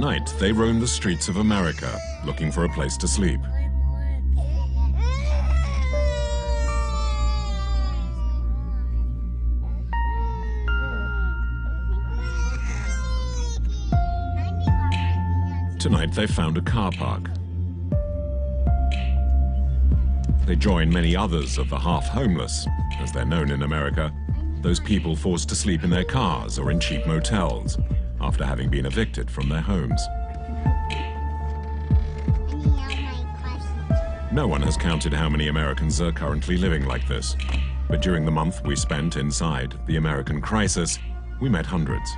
night, they roam the streets of America, looking for a place to sleep. Tonight, they found a car park. They join many others of the half-homeless, as they're known in America, those people forced to sleep in their cars or in cheap motels after having been evicted from their homes. No one has counted how many Americans are currently living like this, but during the month we spent inside the American crisis, we met hundreds.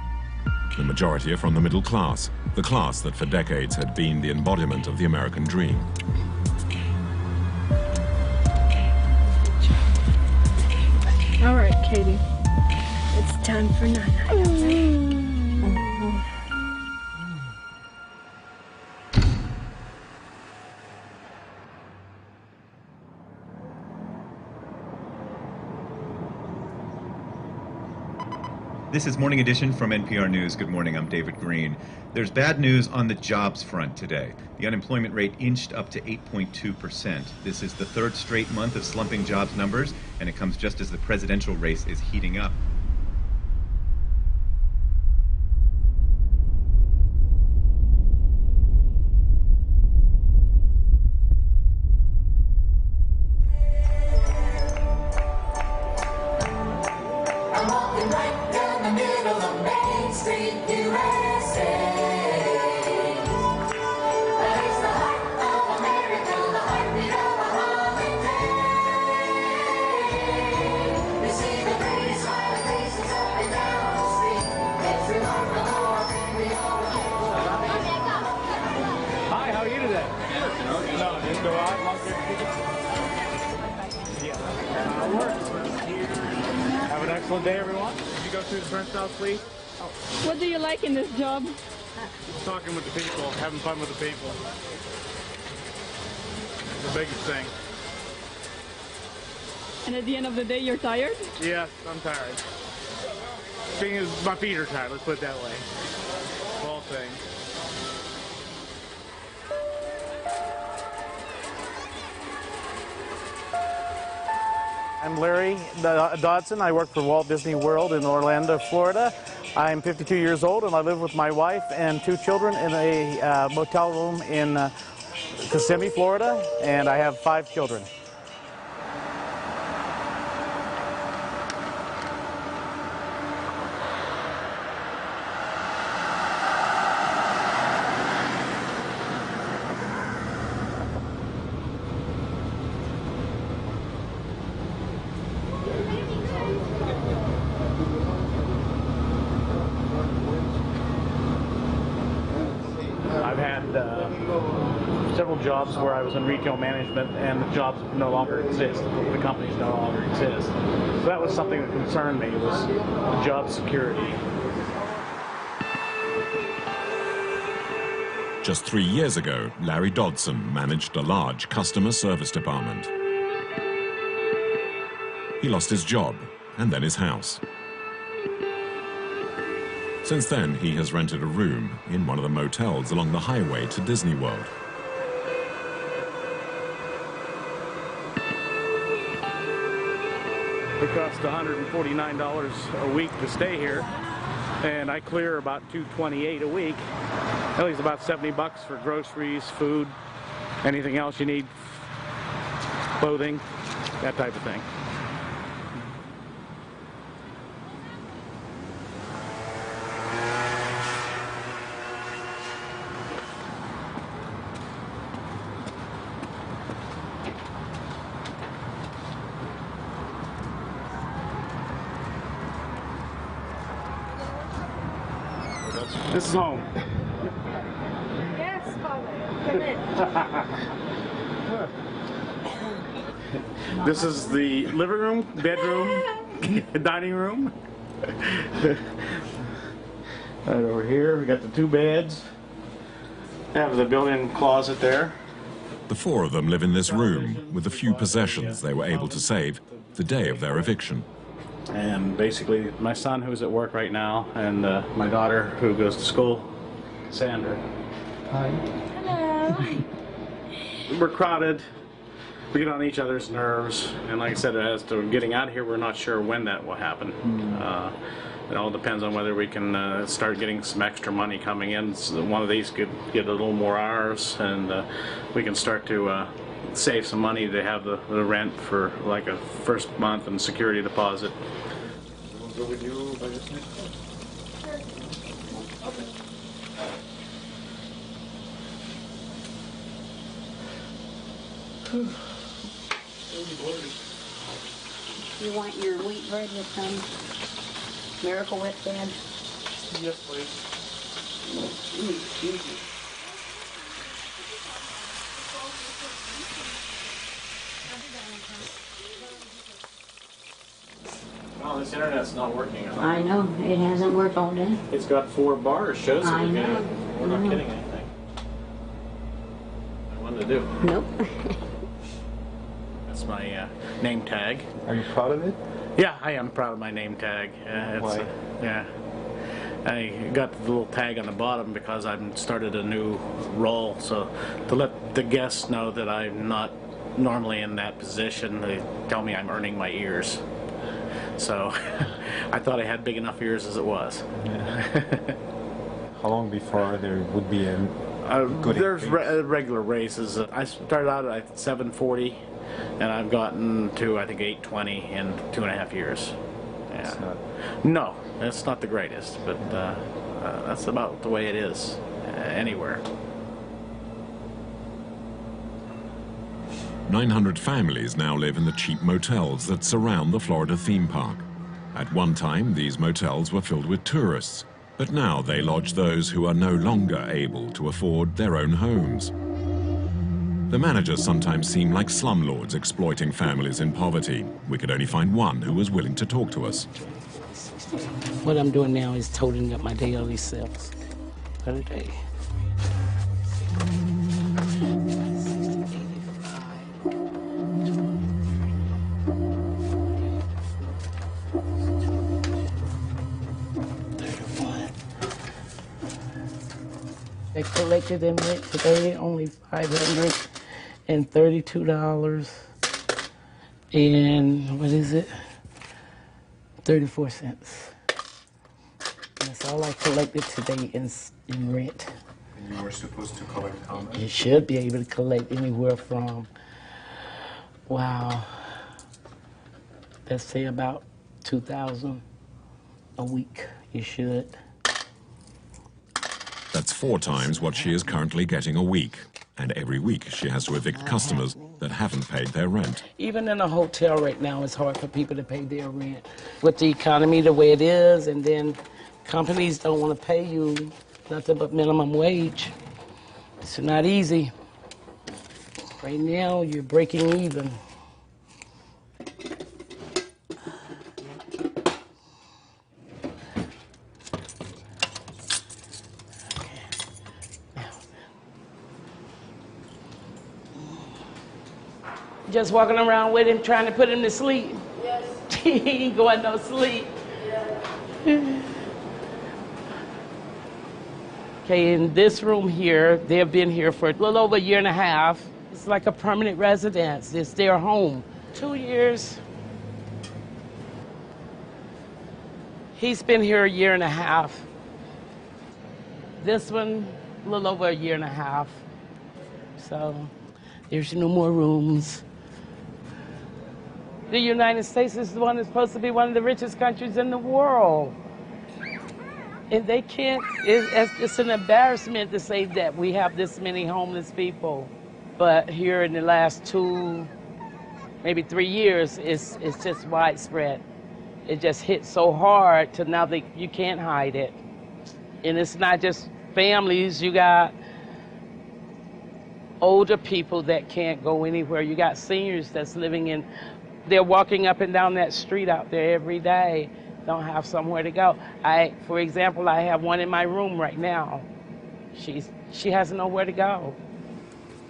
The majority are from the middle class, the class that for decades had been the embodiment of the American dream. All right, Katie. It's time for night-night. This is Morning Edition from NPR News. Good morning, I'm David Green. There's bad news on the jobs front today. The unemployment rate inched up to 8.2%. This is the third straight month of slumping jobs numbers, and it comes just as the presidential race is heating up. Have an excellent day, everyone. Did you go through the turnstile, please? Oh. What do you like in this job? Talking with the people, having fun with the people. It's the biggest thing. And at the end of the day, you're tired? Yes, I'm tired. Thing is, my feet are tired, let's put it that way. Whole thing. I'm Larry Dodson. I work for Walt Disney World in Orlando, Florida. I'm 52 years old and I live with my wife and two children in a motel room in Kissimmee, Florida, and I have 5 children. I've had several jobs where I was in retail management and the jobs no longer exist. The companies no longer exist. So that was something that concerned me, was the job security. Just 3 years ago, Larry Dodson managed a large customer service department. He lost his job and then his house. Since then, he has rented a room in one of the motels along the highway to Disney World. It costs $149 a week to stay here, and I clear about $228 a week. That leaves about $70 for groceries, food, anything else you need, clothing, that type of thing. This is home. Yes, Father. Come in. This is the living room, bedroom, dining room. Right over here, we got the 2 beds. Have the built-in closet there. The 4 of them live in this room with the few possessions they were able to save the day of their eviction. And basically, my son who's at work right now, and my daughter who goes to school Sandra. Hi. Hello. We're crowded. We get on each other's nerves, and like I said, as to getting out of here, we're not sure when that will happen. It all depends on whether we can start getting some extra money coming in. So one of these could get a little more hours, and we can start to save some money to have the rent for like a first month and security deposit. We'll go with you by this next one. You want your wheat bread with some Miracle Whip bread? Yes, please. Oh, this internet's not working. I know, it hasn't worked all day. It's got 4 bars, shows I it again. know. We're not getting anything. I wanted to do. Nope. That's my name tag. Are you proud of it? Yeah, I am proud of my name tag. Why? Yeah. I got the little tag on the bottom because I've started a new role, so to let the guests know that I'm not normally in that position, they tell me I'm earning my ears. So I thought I had big enough ears as it was. How long before there would be a good There's increase? regular raises. I started out at $7.40, and I've gotten to I think $8.20 in 2.5 years. Yeah. It's not. No, it's not the greatest, but that's about the way it is anywhere. 900 families now live in the cheap motels that surround the Florida theme park. At one time, these motels were filled with tourists, but now they lodge those who are no longer able to afford their own homes. The managers sometimes seem like slumlords exploiting families in poverty. We could only find one who was willing to talk to us. What I'm doing now is totaling up my daily sales for the day. They collected in rent today only $532 and what is it? 34 cents. That's all I collected today in rent. And you were supposed to collect how much? You should be able to collect anywhere from, wow, let's say about $2,000 a week. You should. That's 4 times what she is currently getting a week. And every week she has to evict customers that haven't paid their rent. Even in a hotel right now, it's hard for people to pay their rent. With the economy the way it is, and then companies don't want to pay you nothing but minimum wage. It's not easy. Right now, you're breaking even. Just walking around with him, trying to put him to sleep. Yes. He ain't going no sleep. Yeah. Okay, in this room here, they've been here for a little over a year and a half. It's like a permanent residence. It's their home. 2 years. He's been here a year and a half. This one, a little over a year and a half. So there's no more rooms. The United States is the one that's supposed to be one of the richest countries in the world. And they can't, it's an embarrassment to say that we have this many homeless people. But here in the last 2, maybe 3 years, it's just widespread. It just hit so hard to now that you can't hide it. And it's not just families, you got older people that can't go anywhere. You got seniors that's living in, they're walking up and down that street out there every day, don't have somewhere to go. For example, I have one in my room right now. She has nowhere to go.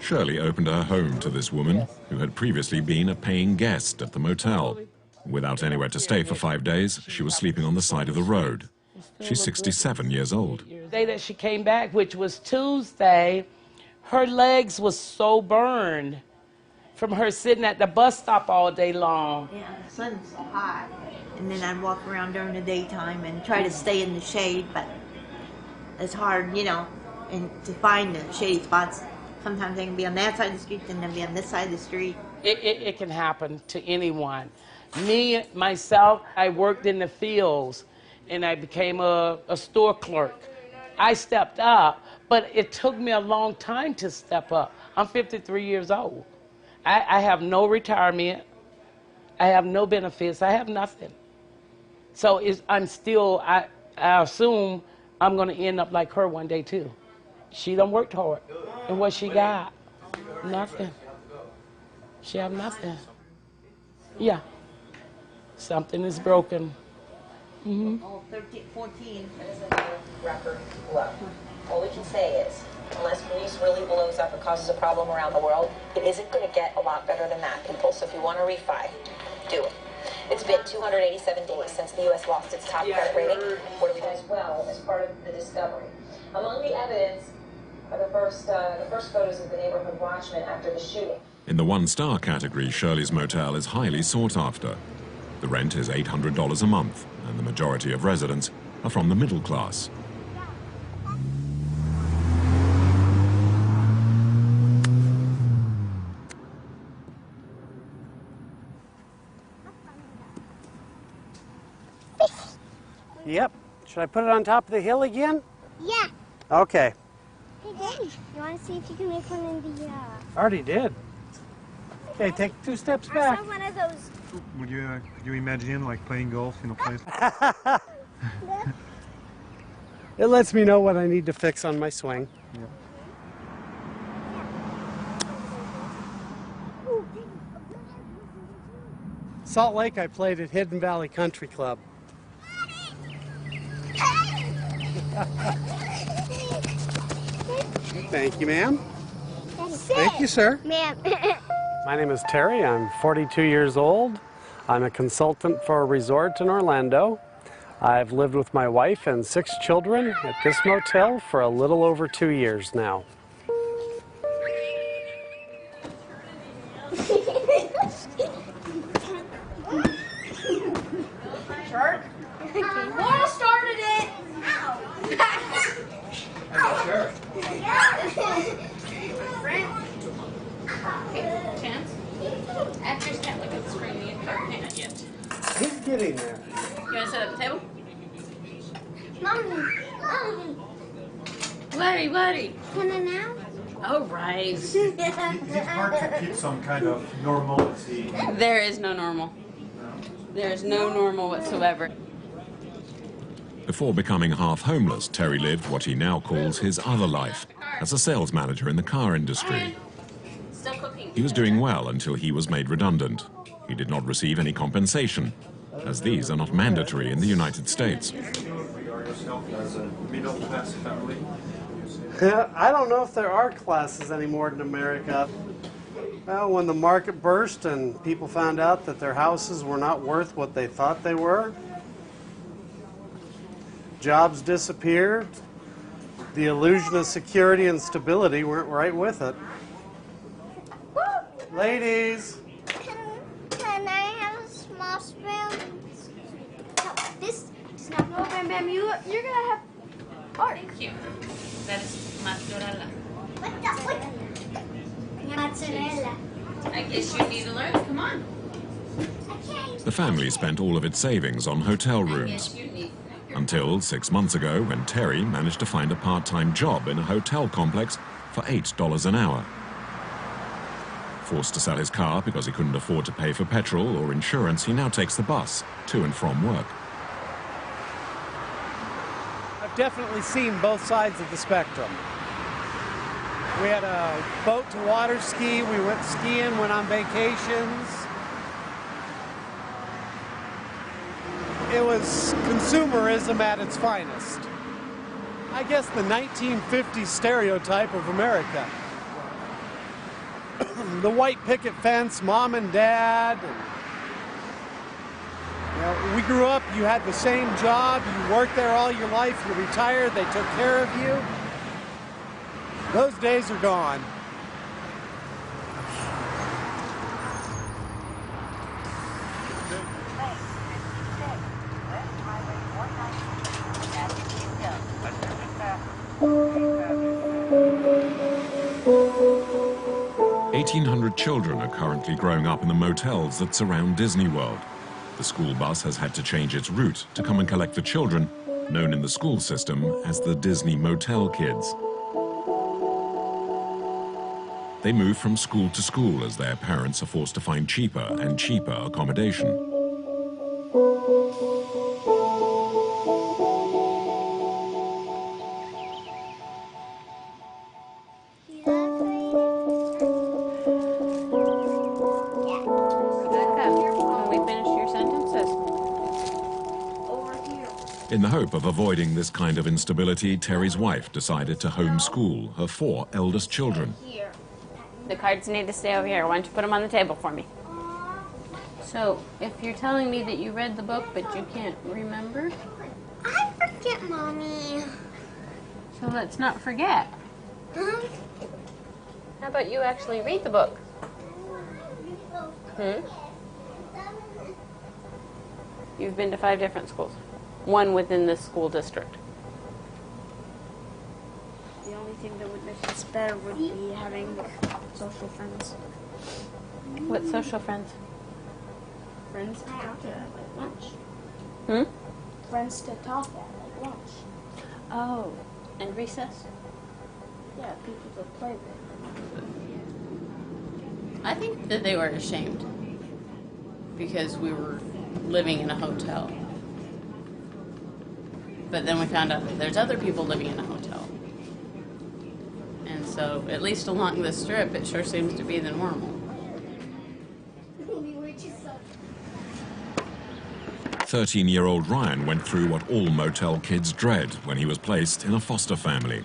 Shirley opened her home to this woman who had previously been a paying guest at the motel. Without anywhere to stay for 5 days, she was sleeping on the side of the road. She's 67 years old. The day that she came back, which was Tuesday, her legs was so burned from her sitting at the bus stop all day long. Yeah, the sun's so hot. And then I'd walk around during the daytime and try to stay in the shade, but it's hard, you know, and to find the shady spots. Sometimes they can be on that side of the street, then they'll be on this side of the street. It can happen to anyone. Me, myself, I worked in the fields, and I became a store clerk. I stepped up, but it took me a long time to step up. I'm 53 years old. I have no retirement. I have no benefits. I have nothing. So I'm still, I assume I'm going to end up like her one day, too. She done worked hard. And what she got? Nothing. She have nothing. Yeah. Something is broken. Mm-hmm. Oh, 13, 14. That is another record low. All we can say is, unless Greece really blows up and causes a problem around the world, it isn't going to get a lot better than that, people. So if you want to refi, do it. It's been 287 days since the U.S. lost its top credit rating. What do we do as well as part of the discovery? Among the evidence are the first photos of the neighborhood watchman after the shooting. In the one-star category, Shirley's motel is highly sought after. The rent is $800 a month, and the majority of residents are from the middle class. Yep. Should I put it on top of the hill again? Yeah. Okay. Hey, Daddy, you want to see if you can make one in the, Already did. Okay, take 2 steps back. I saw one of those. Would you imagine like playing golf in a place? It lets me know what I need to fix on my swing. Yeah. Salt Lake, I played at Hidden Valley Country Club. Thank you, ma'am. Thank you, sir. Ma'am. My name is Terry. I'm 42 years old. I'm a consultant for a resort in Orlando. I've lived with my wife and 6 children at this motel for a little over 2 years now. Shark? Laura started it! Sure. Chance? Actors can't look at the screen yet. He's getting there. You want to sit at the table? Mommy. Buddy. Can I now? All right. Is it hard to keep some kind of normality? There is no normal. There is no normal whatsoever. Before becoming half homeless, Terry lived what he now calls his other life, as a sales manager in the car industry. Still cooking. He was doing well until he was made redundant. He did not receive any compensation, as these are not mandatory in the United States. Do you regard yourself as a middle-class family? I don't know if there are classes anymore in America. Well, when the market burst and people found out that their houses were not worth what they thought they were, jobs disappeared, the illusion of security and stability weren't right with it. Ladies! Can I have a small spoon? No, this does not go. Bam Bam, you're gonna have art. Thank you. That is mozzarella. Mozzarella. I guess you need to learn. Come on. The family spent all of its savings on hotel rooms, until 6 months ago when Terry managed to find a part-time job in a hotel complex for $8 an hour. Forced to sell his car because he couldn't afford to pay for petrol or insurance, he now takes the bus to and from work. I've definitely seen both sides of the spectrum. We had a boat to water ski, we went skiing, went on vacations. It was consumerism at its finest. I guess the 1950s stereotype of America. The white picket fence, mom and dad, You know, we grew up, you had the same job, you worked there all your life, you retired, they took care of you. Those days are gone. Children are currently growing up in the motels that surround Disney World. The school bus has had to change its route to come and collect the children, known in the school system as the Disney Motel Kids. They move from school to school as their parents are forced to find cheaper and cheaper accommodation. In the hope of avoiding this kind of instability, Terry's wife decided to homeschool her 4 eldest children. The cards need to stay over here. Why don't you put them on the table for me? So, if you're telling me that you read the book but you can't remember? I forget, Mommy. So let's not forget. How about you actually read the book? You've been to 5 different schools. 1 within this school district. The only thing that would make this better would be having social friends. What social friends? Friends to talk at, like lunch. Friends to talk at, like lunch. Oh, and recess? Yeah, people to play with. I think that they were ashamed because we were living in a hotel. But then we found out that there's other people living in a hotel. And so, at least along this strip, it sure seems to be the normal. 13-year-old Ryan went through what all motel kids dread when he was placed in a foster family.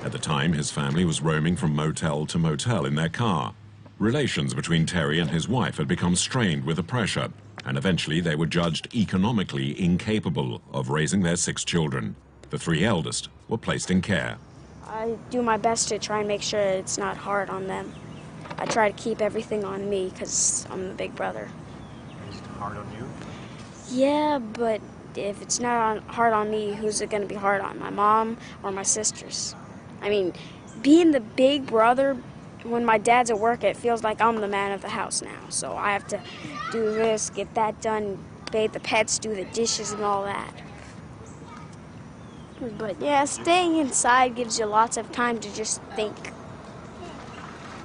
At the time, his family was roaming from motel to motel in their car. Relations between Terry and his wife had become strained with the pressure, and eventually they were judged economically incapable of raising their 6 children. The 3 eldest were placed in care. I do my best to try and make sure it's not hard on them. I try to keep everything on me because I'm the big brother. Is it hard on you? Yeah, but if it's not hard on me, who's it going to be hard on? My mom or my sisters? I mean, being the big brother, when my dad's at work, it feels like I'm the man of the house now. So I have to do this, get that done, bathe the pets, do the dishes and all that. But yeah, staying inside gives you lots of time to just think.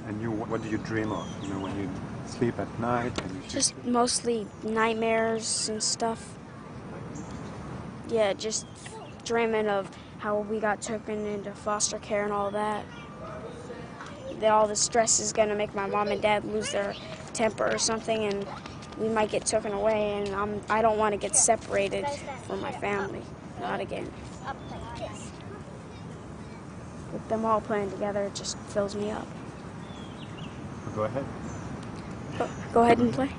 And you, what do you dream of? You know, when you sleep at night? Just mostly nightmares and stuff. Yeah, just dreaming of how we got taken into foster care and all that. That all the stress is going to make my mom and dad lose their temper or something, and we might get taken away, and I don't want to get separated from my family. Not again. With them all playing together, it just fills me up. Go ahead. Go ahead and play.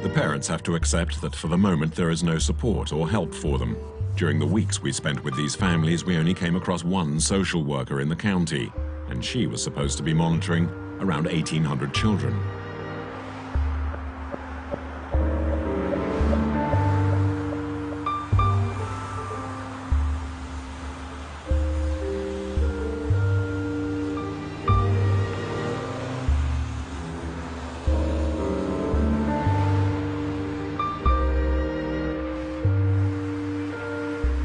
The parents have to accept that for the moment there is no support or help for them. During the weeks we spent with these families, we only came across 1 social worker in the county, and she was supposed to be monitoring around 1,800 children.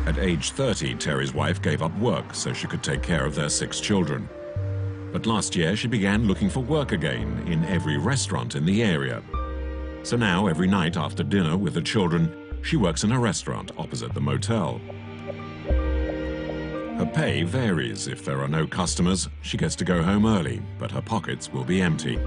At age 30, Terry's wife gave up work so she could take care of their 6 children. But last year, she began looking for work again in every restaurant in the area. So now, every night after dinner with the children, she works in a restaurant opposite the motel. Her pay varies. If there are no customers, she gets to go home early, but her pockets will be empty.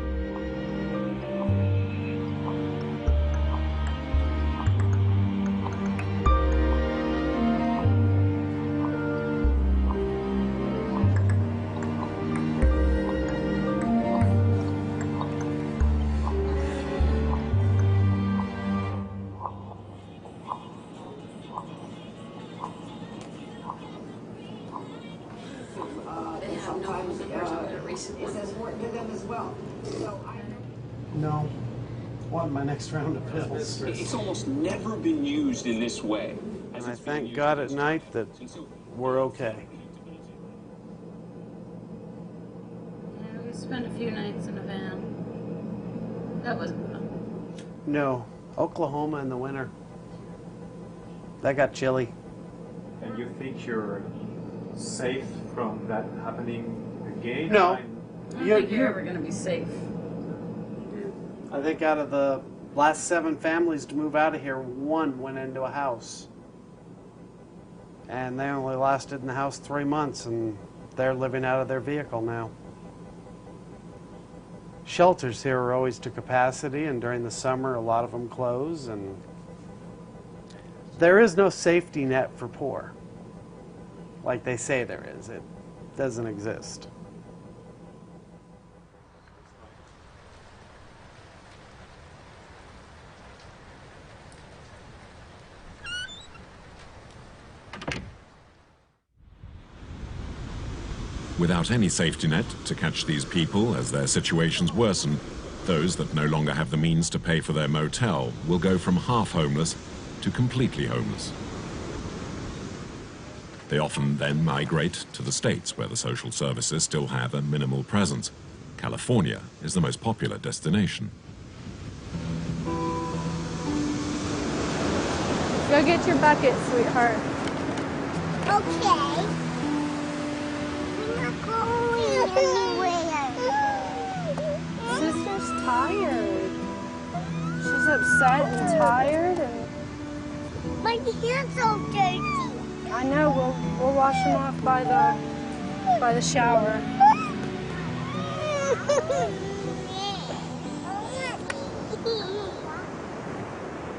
my next round of pills. It's almost never been used in this way. And I thank God at night that we're okay. Yeah, we spent a few nights in a van. That wasn't fun. No, Oklahoma in the winter. That got chilly. And you think you're safe from that happening again? No. I don't think you're ever going to be safe. I think out of the last 7 families to move out of here, 1 went into a house. And they only lasted in the house 3 months, and they're living out of their vehicle now. Shelters here are always to capacity, and during the summer, a lot of them close, and there is no safety net for poor. Like they say there is. It doesn't exist. Without any safety net to catch these people as their situations worsen, those that no longer have the means to pay for their motel will go from half homeless to completely homeless. They often then migrate to the States, where the social services still have a minimal presence. California is the most popular destination. Go get your bucket, sweetheart. Okay. We're not going anywhere. Sister's tired. She's upset and tired, and My hands are dirty. I know. We'll wash them off by the shower.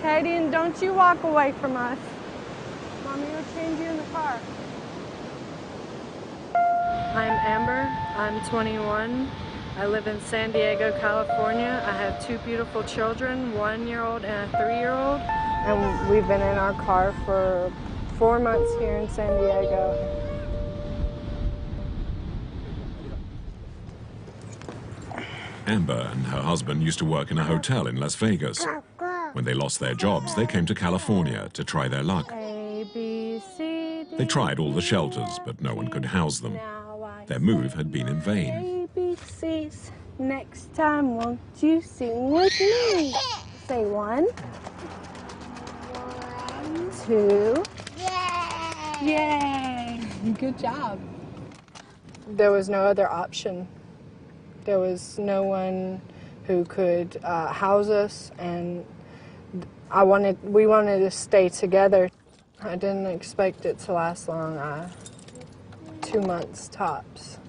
Katie, and don't you walk away from us. Mommy will change you in the car. I'm Amber. I'm 21. I live in San Diego, California. I have 2 beautiful children, 1-year-old and a 3-year-old. And we've been in our car for 4 months here in San Diego. Amber and her husband used to work in a hotel in Las Vegas. When they lost their jobs, they came to California to try their luck. A, B, C, D. They tried all the shelters, but no one could house them. Their move had been in vain. A, B, C's. Next time, won't you sing with me? Say 1, 2. Yay! Good job. There was no other option. There was no one who could house us, and we wanted to stay together. I didn't expect it to last long. 2 months tops.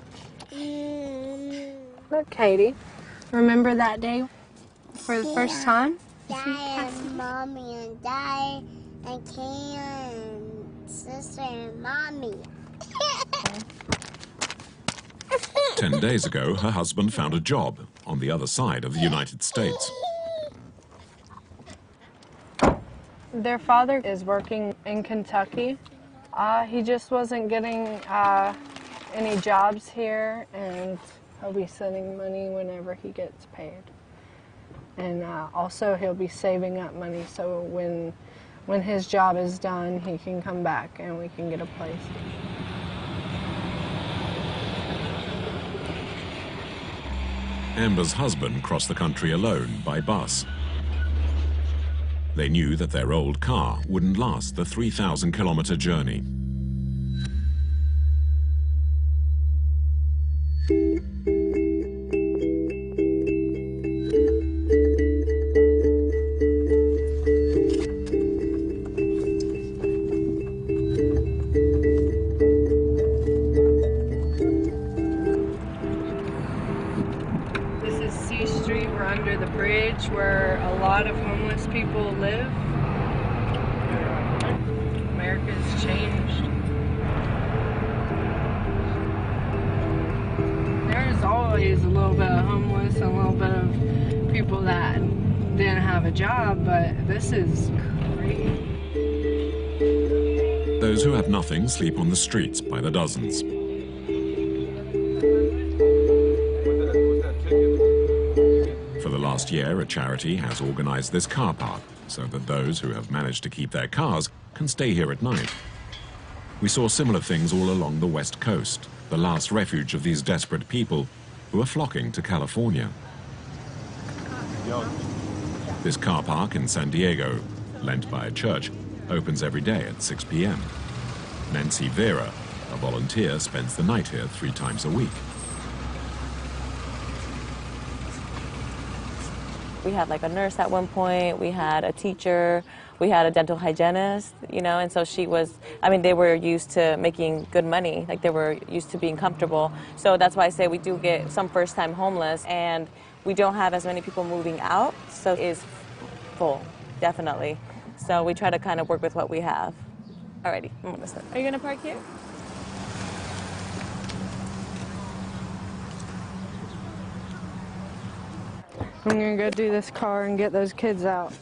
Look, Katie, remember that day for the first time? Dad and Mommy and Dad and Kay and Sister and Mommy. 10 days ago, her husband found a job on the other side of the United States. Their father is working in Kentucky. He just wasn't getting any jobs here, and he'll be sending money whenever he gets paid. And also he'll be saving up money so when his job is done, he can come back and we can get a place. Amber's husband crossed the country alone by bus. They knew that their old car wouldn't last the 3,000-kilometer journey. Where a lot of homeless people live. America's changed. There's always a little bit of homeless and a little bit of people that didn't have a job, but this is crazy. Those who have nothing sleep on the streets by the dozens. For the Last year, a charity has organized this car park so that those who have managed to keep their cars can stay here at night. We saw similar things all along the West Coast, the last refuge of these desperate people who are flocking to California. This car park in San Diego, lent by a church, opens every day at 6 p.m. Nancy Vera, a volunteer, spends the night here 3 times a week. We had like a nurse at one point, we had a teacher, we had a dental hygienist, you know, and so she was, I mean, they were used to making good money, like they were used to being comfortable. So that's why I say we do get some first-time homeless, and we don't have as many people moving out, so it is full, definitely. So we try to kind of work with what we have. Alrighty, I'm gonna sit. Are you gonna park here? I'm gonna go do this car and get those kids out.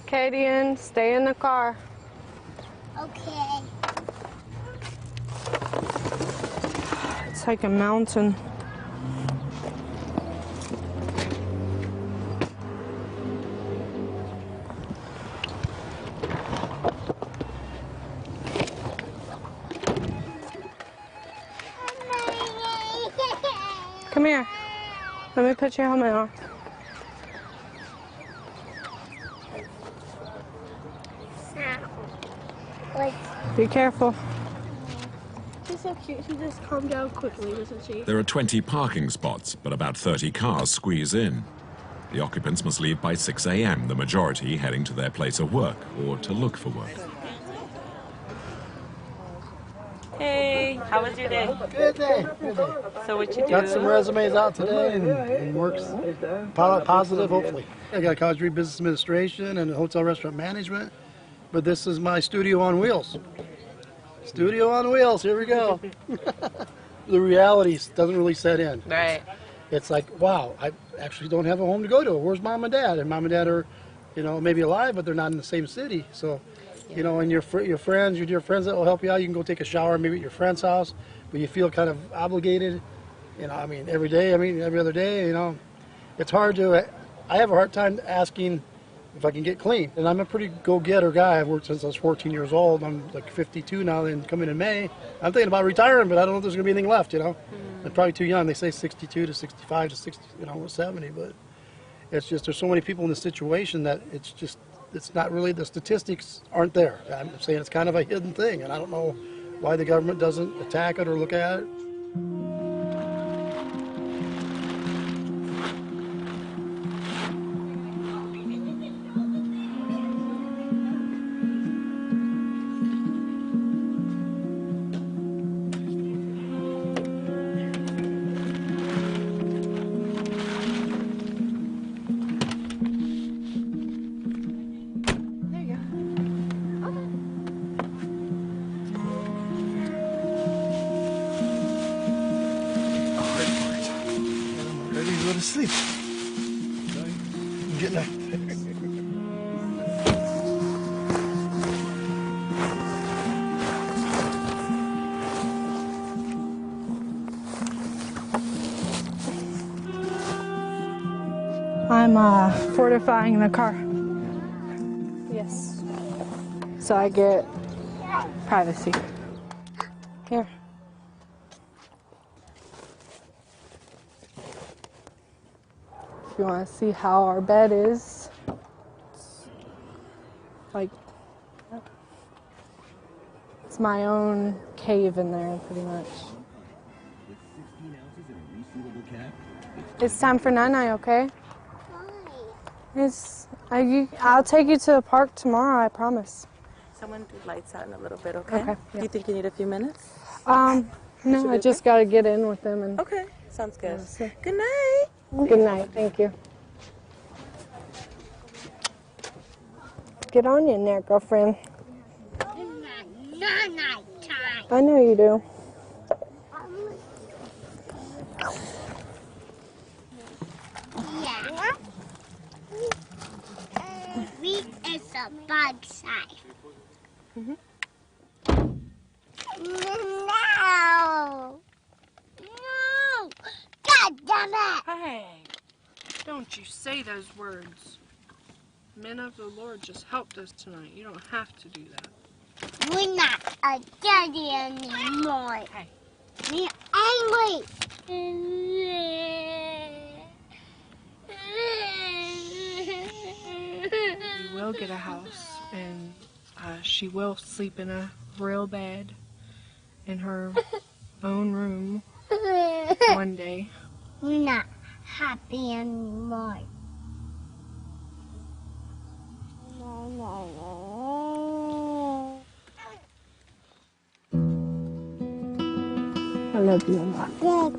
Katie, stay in the car. Okay. It's like a mountain. Come here. Let me put your helmet on. Be careful. She's so cute. She just calmed down quickly, doesn't she? There are 20 parking spots, but about 30 cars squeeze in. The occupants must leave by 6 a.m., the majority heading to their place of work or to look for work. Hey, how was your day? Good day. Good day. So what you do? Got some resumes out today and works positive, hopefully. I got a college degree in business administration and hotel restaurant management, but this is my studio on wheels. Studio on wheels, here we go. The reality doesn't really set in. Right. It's like, wow, I actually don't have a home to go to. Where's mom and dad? And mom and dad are, you know, maybe alive, but they're not in the same city. So, you know, and your friends, your dear friends that will help you out, you can go take a shower maybe at your friend's house, but you feel kind of obligated, you know, I mean, every day, I mean, every other day, you know. It's hard to, I have a hard time asking if I can get clean. And I'm a pretty go-getter guy. I've worked since I was 14 years old. I'm like 52 now, and coming in May. I'm thinking about retiring, but I don't know if there's going to be anything left, you know. I'm probably too young. They say 62 to 65 to 60, you know, 70, but it's just there's so many people in this situation that it's just, it's not really, the statistics aren't there. I'm saying it's kind of a hidden thing, and I don't know why the government doesn't attack it or look at it. Go to sleep. Good night. I'm fortifying the car. Yes. So I get privacy. Here. If you want to see how our bed is, like, it's my own cave in there, pretty much. It's time for night-night, okay? I'll take you to the park tomorrow, I promise. Someone do lights out in a little bit, okay? Okay. Do you think you need a few minutes? No, I just got to get in with them. And okay, sounds good. Good night. Good night, thank you. Get on in there, girlfriend. Night time. I know you do. the bug side. No! No! God damn it! Hey, don't you say those words. Men of the Lord just helped us tonight. You don't have to do that. We're not a daddy anymore. Hey. We're angry. We will get a house, and she will sleep in a real bed in her own room one day. We're not happy anymore. I love you a lot.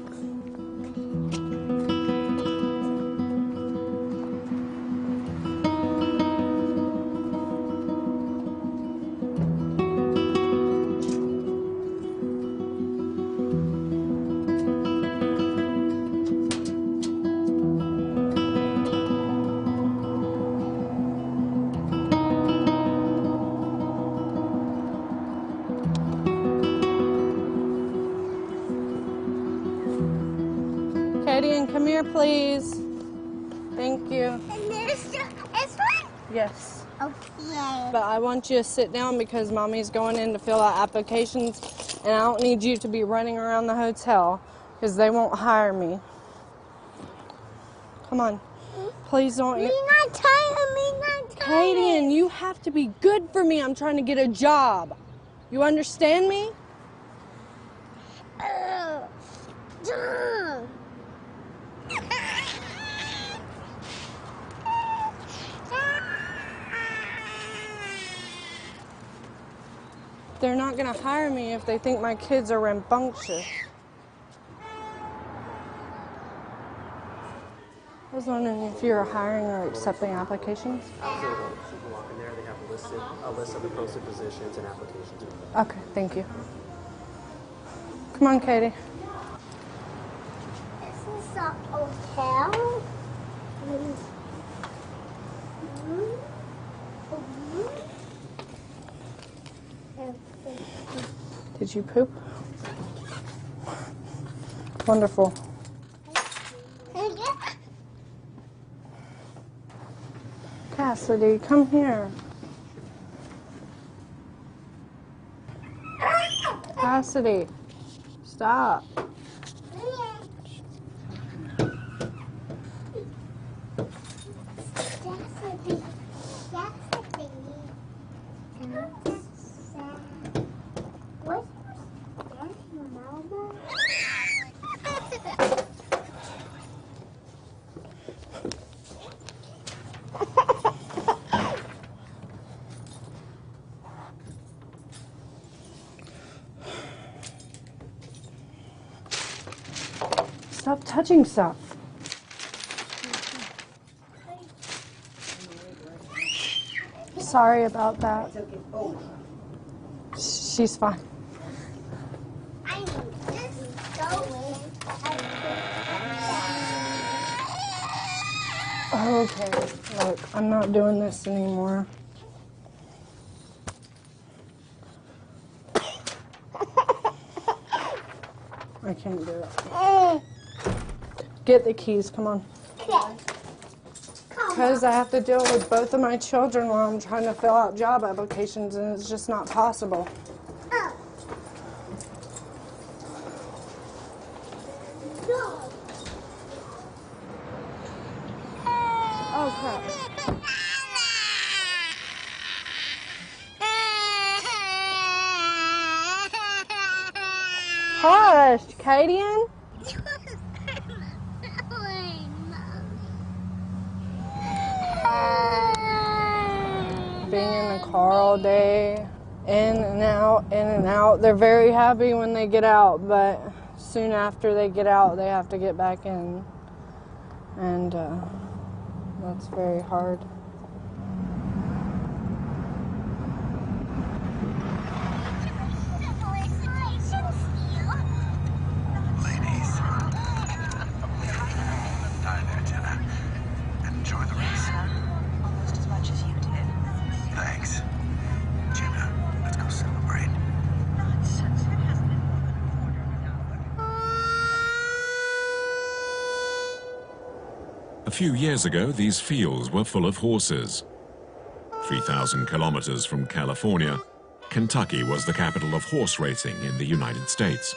Katie, come here, please. Thank you. And there's this one? Yes. Okay. But I want you to sit down because Mommy's going in to fill out applications, and I don't need you to be running around the hotel because they won't hire me. Come on. Please don't. Me not tired, me not tired. Katie, you have to be good for me. I'm trying to get a job. You understand me? They're not going to hire me if they think my kids are rambunctious. I was wondering if you're hiring or accepting applications. Absolutely. You can walk in there. They have a list of the posted positions and applications. Okay, thank you. Come on, Katie. This is a hotel. Did you poop? Wonderful. Cassidy, come here. Cassidy, stop. Stop touching stuff. Sorry about that. She's fine. Okay, look, I'm not doing this anymore. I can't do it. Get the keys, come on. Because I have to deal with both of my children while I'm trying to fill out job applications, and it's just not possible. Oh, crap. Hush, Kadian. Being in the car all day, in and out, in and out. They're very happy when they get out, but soon after they get out, they have to get back in. And that's very hard. Enjoy the race. Almost as much as you did. A few years ago, these fields were full of horses. 3,000 kilometers from California, Kentucky was the capital of horse racing in the United States.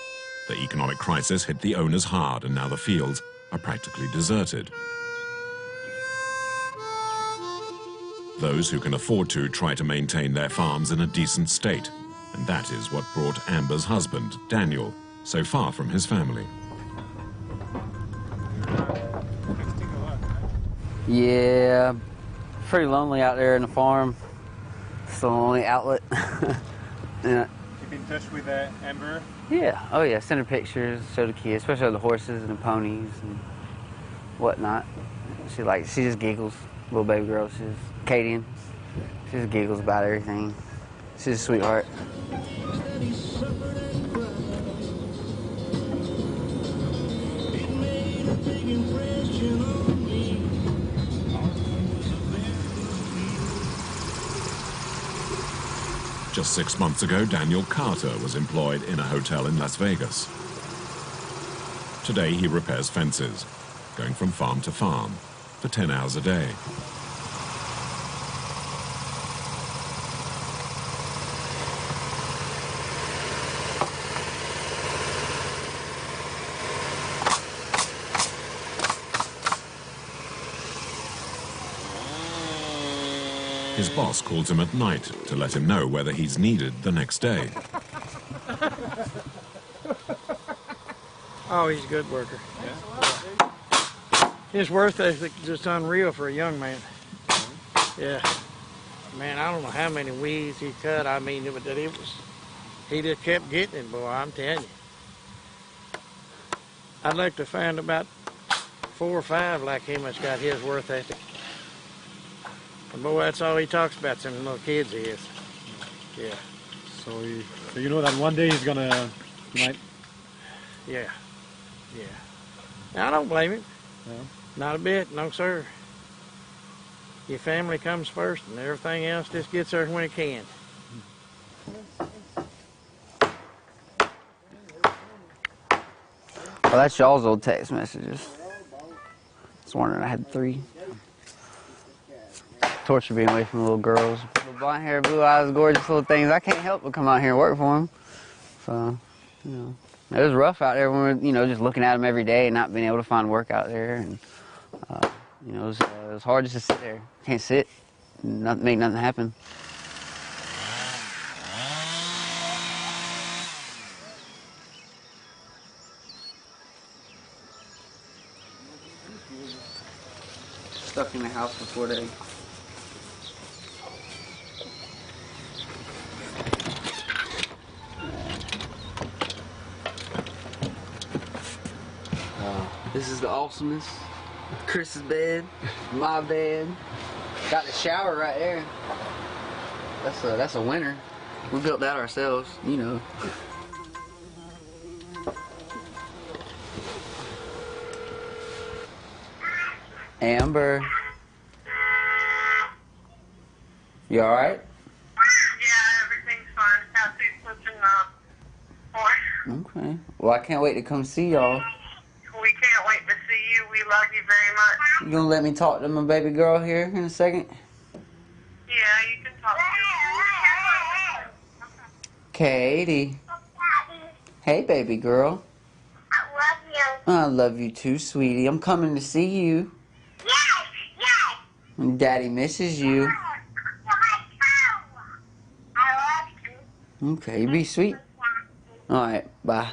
The economic crisis hit the owners hard, and now the fields are practically deserted. Those who can afford to try to maintain their farms in a decent state, and that is what brought Amber's husband, Daniel, so far from his family. Yeah, pretty lonely out there in the farm. It's the only outlet. Yeah. Keep in touch with Amber? Yeah, oh yeah, send her pictures, show the kids, especially the horses and the ponies and whatnot. She just giggles, little baby girl, she's Acadian. She just giggles about everything. She's a sweetheart. Just 6 months ago, Daniel Carter was employed in a hotel in Las Vegas. Today, he repairs fences, going from farm to farm for 10 hours a day. His boss calls him at night to let him know whether he's needed the next day. Oh, he's a good worker. Yeah. His work ethic is just unreal for a young man. Yeah. Man, I don't know how many weeds he cut. I mean, he just kept getting it, boy, I'm telling you. I'd like to find about 4 or 5 like him that's got his work ethic. And boy, that's all he talks about, some little kids he is. Yeah. So you know that one day he might... Yeah. Yeah. Now, I don't blame him. No. Not a bit, no sir. Your family comes first and everything else just gets there when it can. Well, that's y'all's old text messages. I was wondering I had 3. Torture being away from little girls. Little blonde hair, blue eyes, gorgeous little things. I can't help but come out here and work for them. So, you know, it was rough out there when we were, you know, just looking at them every day and not being able to find work out there. And, you know, it was hard just to sit there. Can't sit and make nothing happen. Stuck in the house for 4 days. This is the awesomeness. Chris's bed, my bed. Got the shower right there. That's a winner. We built that ourselves, you know. Amber. You alright? Yeah, everything's fine. How's Okay. Well, I can't wait to come see y'all. We can't wait to see you. We love you very much. You gonna let me talk to my baby girl here in a second? Yeah, you can talk to her. Katie. Hey, baby girl. I love you. I love you too, sweetie. I'm coming to see you. Yes, yes. Daddy misses you. I love you. Okay, you be sweet. Alright, bye.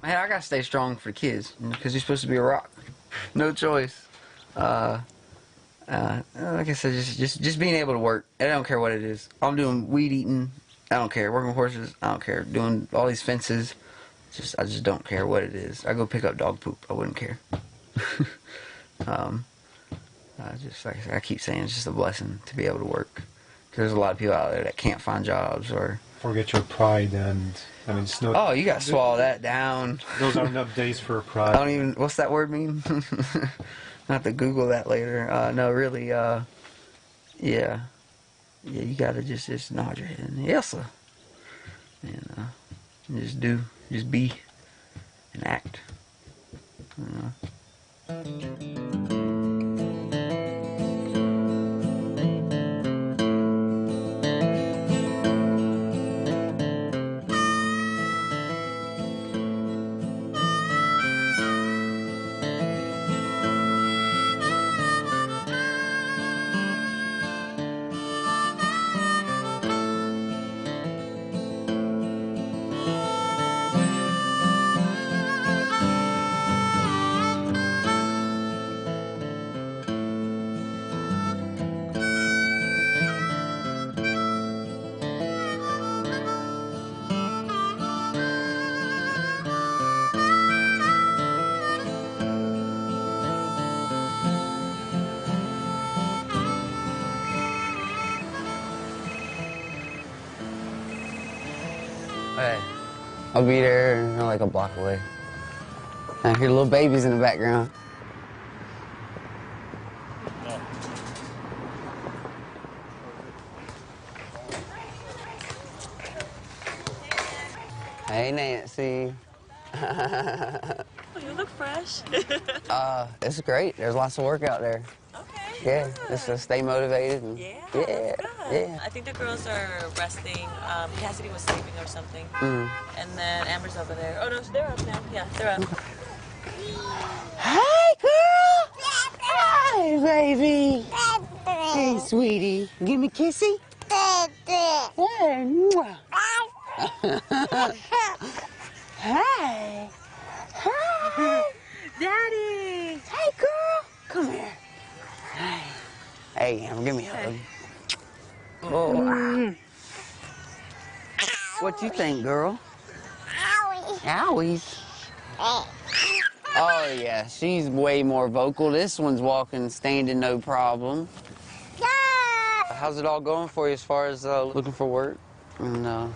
Hey, I gotta stay strong for the kids, because you're supposed to be a rock. No choice. Like I said, just being able to work. I don't care what it is. I'm doing weed eating. I don't care. Working with horses. I don't care. Doing all these fences. I just don't care what it is. I go pick up dog poop. I wouldn't care. Just like I keep saying, it's just a blessing to be able to work. Because there's a lot of people out there that can't find jobs or. Forget your pride and. I mean, it's not. Oh, you gotta swallow that down. Those are not days for pride. I don't even. What's that word mean? I have to Google that later. No, really. Yeah. Yeah, you gotta just nod your head. Yes, sir. And just do. Just be and act. Hey, I'll be there like a block away. I hear little babies in the background. Hey, Nancy. You look fresh. It's great. There's lots of work out there. Okay. Yeah, just to stay motivated. And, yeah. I think the girls are resting. Cassidy was sleeping or something. Mm. And then Amber's over there. Oh, no, they're up now. Yeah, they're up. Hey, girl! Hey, baby! Hey, sweetie. Give me a kissy. Hey, mwah. Hey! Hey! Daddy! Hey, girl! Come here. Hey, Amber, give me a hug. Oh. What you think, girl? Owies. Oh, yeah, she's way more vocal. This one's walking, standing, no problem. How's it all going for you as far as looking for work? No.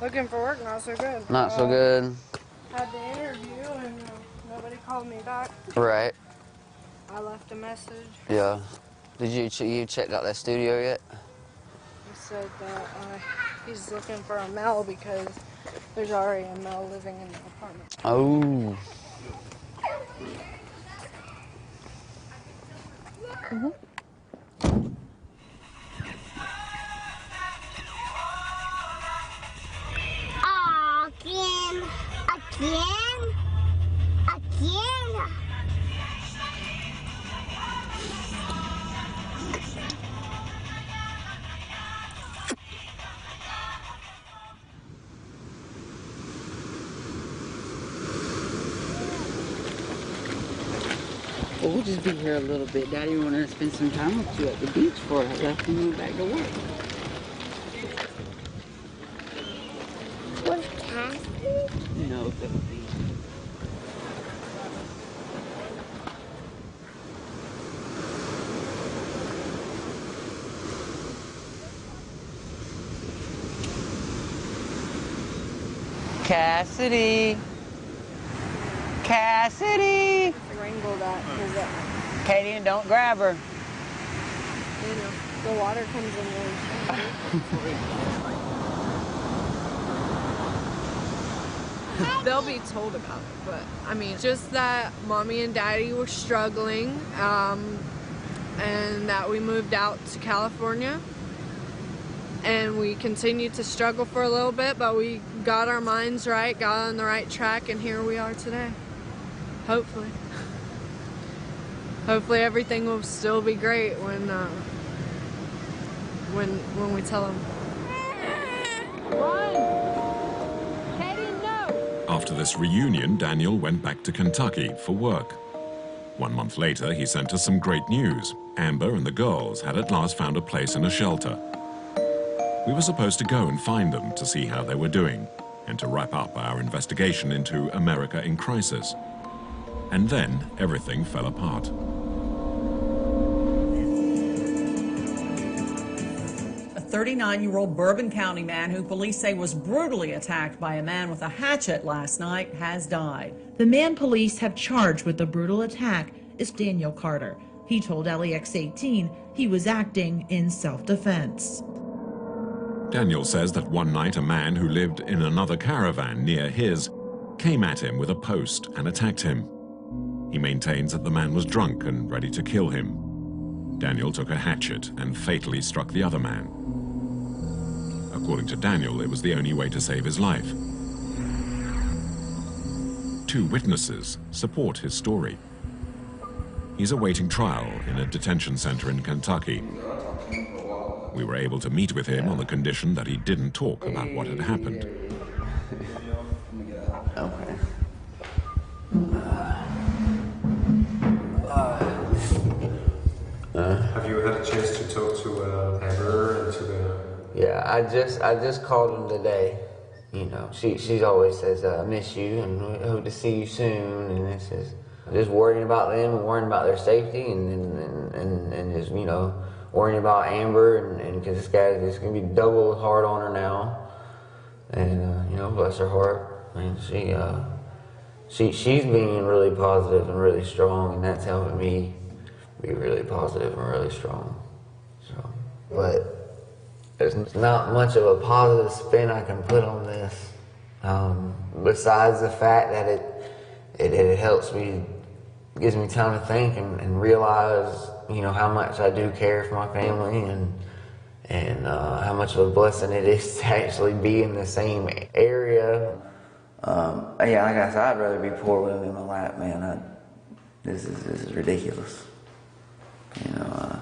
Looking for work, not so good. Not so good. Had the interview and nobody called me back. Right. I left a message. Yeah. Did you checked out that studio yet? He said that he's looking for a male because there's already a male living in the apartment. Oh. Mm-hmm. Again. Well, we'll just be here a little bit. Daddy wanted to spend some time with you at the beach before I left and went back to work. Was Cassidy? No, baby. Cassidy. Cassidy. Wrangle that because Katie, don't grab her. you know the water comes in really strong. They'll be told about it, but I mean, just that mommy and daddy were struggling, and that we moved out to California. And we continued to struggle for a little bit, but we got our minds right, got on the right track, and here we are today. Hopefully. Hopefully everything will still be great when we tell them. Run! Katie, no! After this reunion, Daniel went back to Kentucky for work. 1 month later, he sent us some great news. Amber and the girls had at last found a place in a shelter. We were supposed to go and find them to see how they were doing and to wrap up our investigation into America in crisis. And then everything fell apart. A 39-year-old Bourbon County man who police say was brutally attacked by a man with a hatchet last night has died. The man police have charged with the brutal attack is Daniel Carter. He told LEX 18 he was acting in self-defense. Daniel says that one night a man who lived in another caravan near his came at him with a post and attacked him. He maintains that the man was drunk and ready to kill him. Daniel took a hatchet and fatally struck the other man. According to Daniel, it was the only way to save his life. 2 witnesses support his story. He's awaiting trial in a detention center in Kentucky. We were able to meet with him on the condition that he didn't talk about what had happened. Okay. Have you had a chance to talk to Amber and to the... Yeah, I just called him today. You know, she always says, I miss you and hope to see you soon. And it's just worrying about them and worrying about their safety and just, you know, worrying about Amber and because this guy is going to be double hard on her now. And, you know, bless her heart. I mean, she's being really positive and really strong, and that's helping me be really positive and really strong. So, but there's not much of a positive spin I can put on this, besides the fact that it helps me, gives me time to think and realize, you know, how much I do care for my family and how much of a blessing it is to actually be in the same area. Yeah, like I said, I'd rather be poor with him in my lap, man. This is ridiculous. You know.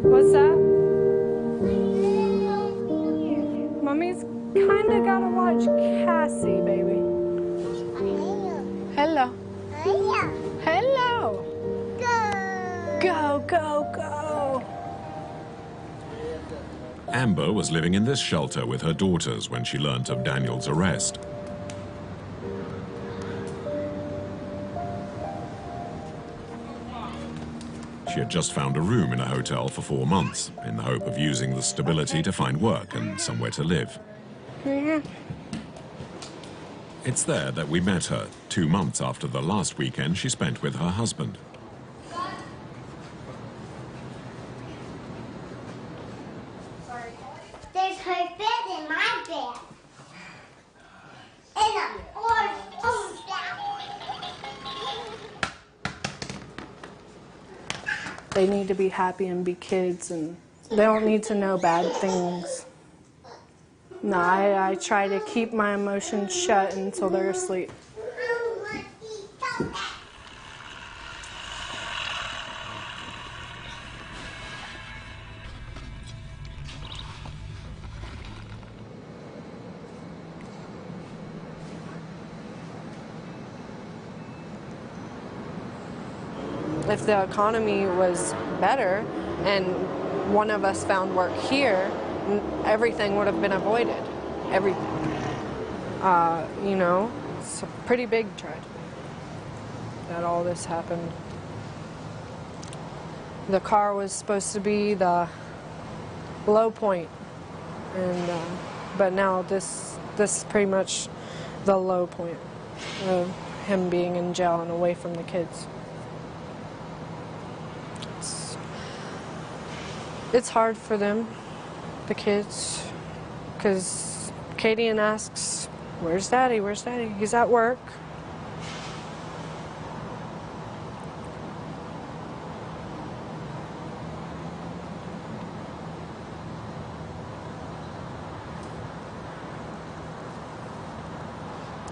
What's that? Mommy's kinda gotta watch Cassie, baby. Hello. Hello. Go, go, go. Amber was living in this shelter with her daughters when she learnt of Daniel's arrest. She had just found a room in a hotel for 4 months in the hope of using the stability to find work and somewhere to live. It's there that we met her, 2 months after the last weekend she spent with her husband. There's her bed in my bed. And a They need to be happy and be kids, and they don't need to know bad things. No, I try to keep my emotions shut until they're asleep. If the economy was better and one of us found work here, everything would have been avoided. Everything. You know, it's a pretty big tragedy that all this happened. The car was supposed to be the low point, and but now this is pretty much the low point of him being in jail and away from the kids. It's hard for them, the kids, because Katie asks, "Where's Daddy? Where's Daddy?" He's at work.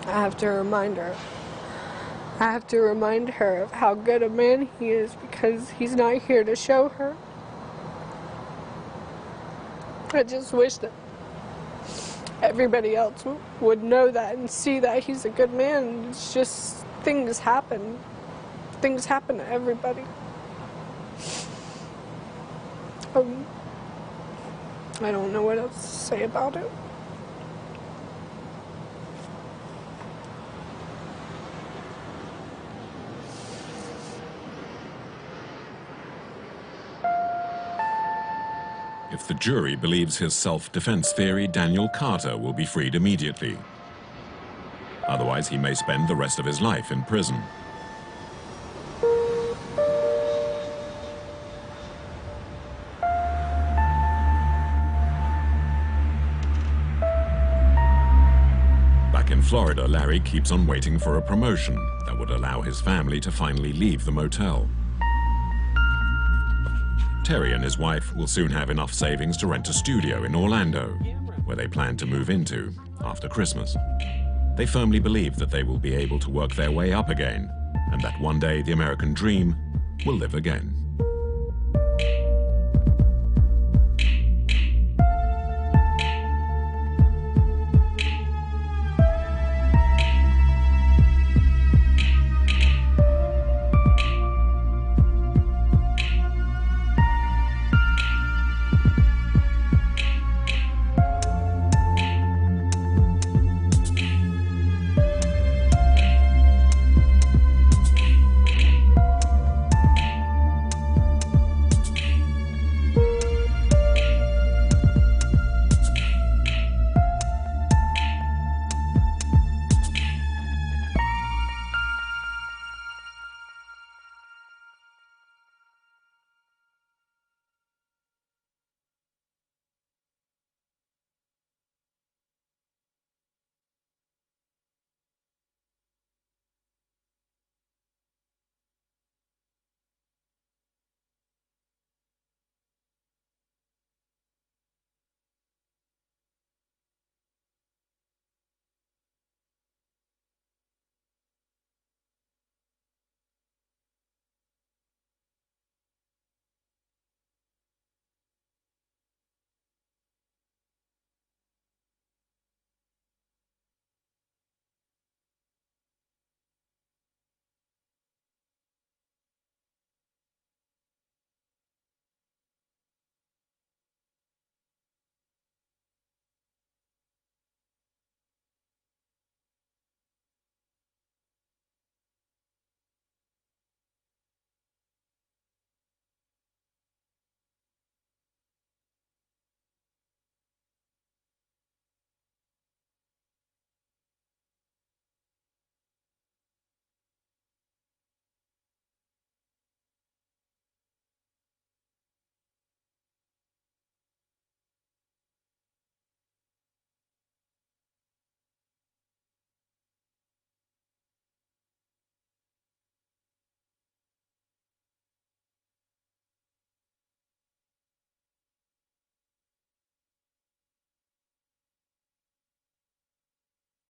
I have to remind her. I have to remind her of how good a man he is because he's not here to show her. I just wish that everybody else would know that and see that he's a good man. It's just things happen. Things happen to everybody. I don't know what else to say about it. If the jury believes his self-defense theory, Daniel Carter will be freed immediately. Otherwise, he may spend the rest of his life in prison. Back in Florida, Larry keeps on waiting for a promotion that would allow his family to finally leave the motel. Terry and his wife will soon have enough savings to rent a studio in Orlando, where they plan to move into after Christmas. They firmly believe that they will be able to work their way up again, and that one day the American dream will live again.